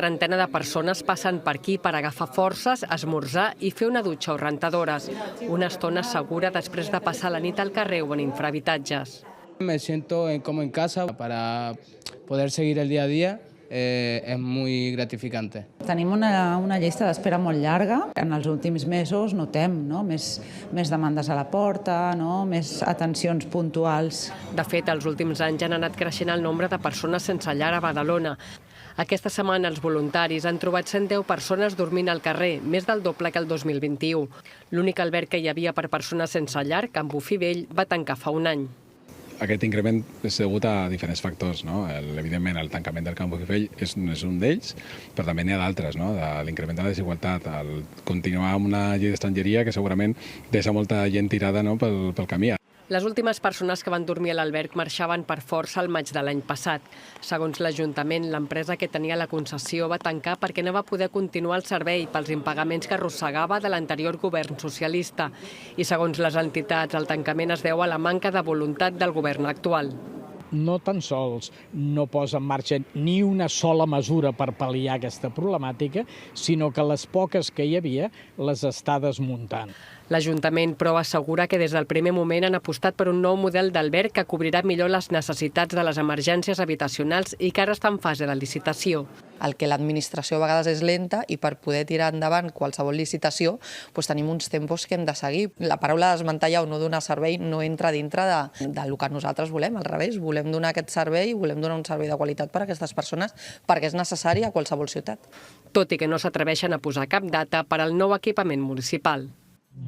Trentena de persones passen per aquí per agafar forces, esmorzar i fer una dutxa o rentadores. Una estona segura després de passar la nit al carrer o en infrahabitatges. Me siento como en casa para poder seguir el día a día. És molt gratificante. Tenim una llista d'espera molt llarga. En els últims mesos notem més demandes a la porta, més atencions puntuals. De fet, els últims anys han anat creixent el nombre de persones sense llar a Badalona. Aquesta setmana els voluntaris han trobat 110 persones dormint al carrer, més del doble que el 2021. L'únic alberg que hi havia per persones sense llar, Can Bufí Vell, va tancar fa un any. Aquest increment és degut a diferents factors. Evidentment, el tancament del Can Bufí Vell és un d'ells, però també n'hi ha d'altres. L'increment de la desigualtat, el continuar amb una llei d'estrangeria que segurament deixa molta gent tirada pel camí. Les últimes persones que van dormir a l'alberg marxaven per força al maig de l'any passat. Segons l'Ajuntament, l'empresa que tenia la concessió va tancar perquè no va poder continuar el servei pels impagaments que arrossegava de l'anterior govern socialista. I segons les entitats, el tancament es deu a la manca de voluntat del govern actual. No tan sols no posa en marxa ni una sola mesura per pal·liar aquesta problemàtica, sinó que les poques que hi havia les està desmuntant. L'Ajuntament, però, assegura que des del primer moment han apostat per un nou model d'alberg que cobrirà millor les necessitats de les emergències habitacionals i que ara està en fase de licitació. El que l'administració a vegades és lenta i per poder tirar endavant qualsevol licitació tenim uns tempos que hem de seguir. La paraula desmantellar o no donar servei no entra dintre del que nosaltres volem, al revés. Volem donar aquest servei, volem donar un servei de qualitat per a aquestes persones perquè és necessari a qualsevol ciutat. Tot i que no s'atreveixen a posar cap data per al nou equipament municipal.